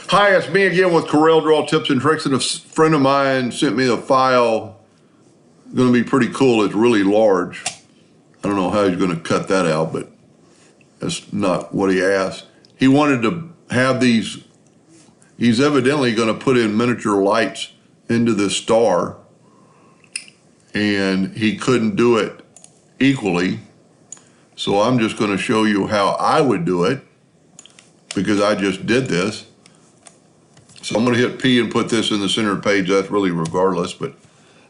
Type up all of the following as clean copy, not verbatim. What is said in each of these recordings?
Hi, it's me again with Corel Draw Tips and Tricks, and a friend of mine sent me a file. Going to be pretty cool. It's really large. I don't know how he's going to cut that out, but that's not what he asked. He wanted to have these. He's evidently going to put in miniature lights into the star, and he couldn't do it equally. So I'm just going to show you how I would do it, because I just did this. So I'm going to hit P and put this in the center page. That's really regardless, but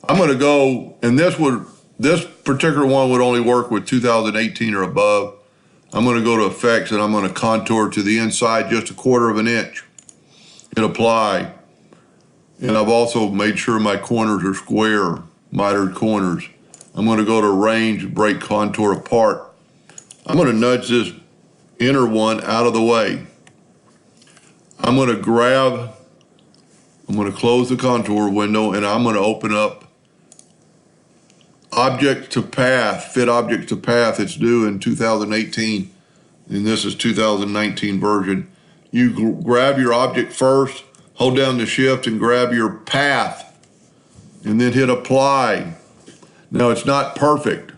I'm going to go, and this particular one would only work with 2018 or above. I'm going to go to effects, and I'm going to contour to the inside just 1/4 of an inch and apply. And I've also made sure my corners are square, mitered corners. I'm going to go to range, break contour apart. I'm going to nudge this inner one out of the way. I'm going to close the contour window, and I'm going to open up object to path, fit object to path. It's due in 2018, and this is 2019 version. You grab your object first, hold down the shift and grab your path, and then hit apply. Now it's not perfect,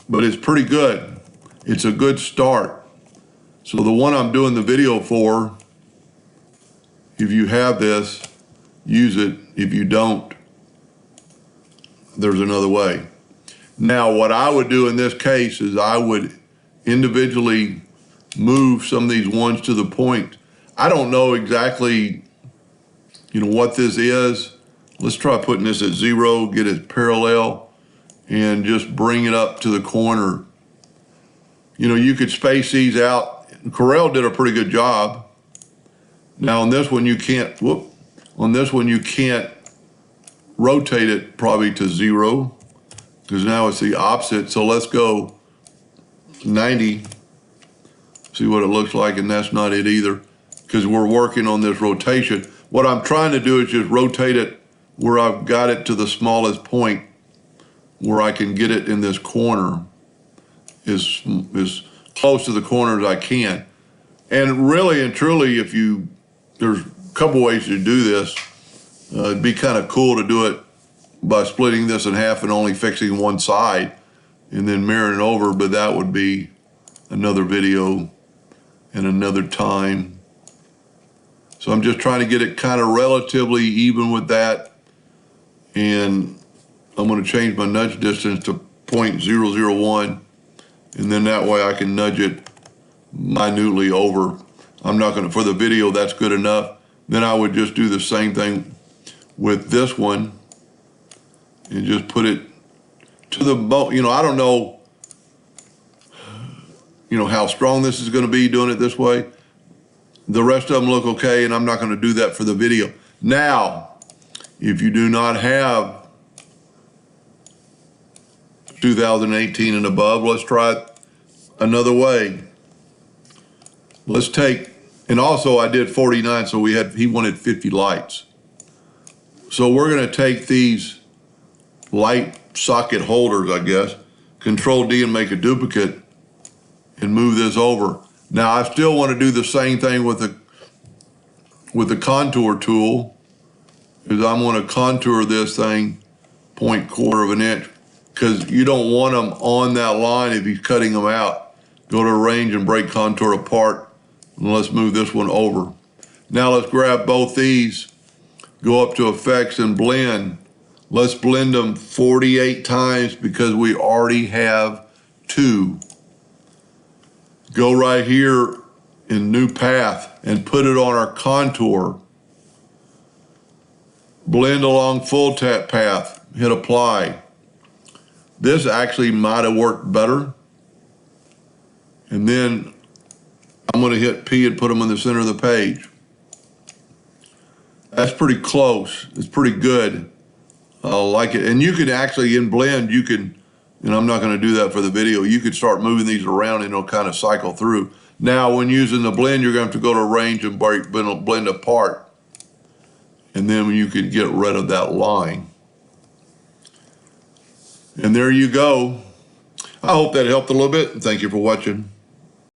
but it's pretty good. It's a good start. So the one I'm doing the video for, if you have this, use it. If you don't, there's another way. Now, what I would do in this case is I would individually move some of these ones to the point. I don't know exactly, what this is. Let's try putting this at 0, get it parallel, and just bring it up to the corner. You could space these out. Corel did a pretty good job. Now on this one you can't, on this one you can't rotate it probably to 0, because now it's the opposite. So let's go 90, see what it looks like, and that's not it either, because we're working on this rotation. What I'm trying to do is just rotate it where I've got it to the smallest point, where I can get it in this corner as close to the corner as I can. And really and truly, there's a couple ways to do this. It'd be kind of cool to do it by splitting this in half and only fixing one side and then mirroring it over, but that would be another video and another time. So I'm just trying to get it kind of relatively even with that, and I'm going to change my nudge distance to 0.001, and then that way I can nudge it minutely over. I'm not going to, for the video, that's good enough. Then I would just do the same thing with this one and just put it to the bone. I don't know, how strong this is going to be doing it this way. The rest of them look okay, and I'm not going to do that for the video. Now, if you do not have 2018 and above, let's try it another way. Let's take, and also I did 49, so he wanted 50 lights. So we're going to take these light socket holders, I guess, Control D and make a duplicate and move this over. Now I still want to do the same thing with the contour tool, is I'm going to contour this thing 0.25 of an inch, because you don't want them on that line if he's cutting them out. Go to range and break contour apart. And let's move this one over. Now let's grab both these, go up to effects and blend. Let's blend them 48 times because we already have 2. Go right here in new path and put it on our contour. Blend along full tap path, hit apply. This actually might have worked better. And then I'm going to hit P and put them in the center of the page. That's pretty close. It's pretty good. I like it. And you can actually, in blend, you can, and I'm not going to do that for the video, you could start moving these around and it'll kind of cycle through. Now, when using the blend, you're going to have to go to range and blend apart. And then you can get rid of that line. And there you go. I hope that helped a little bit. Thank you for watching.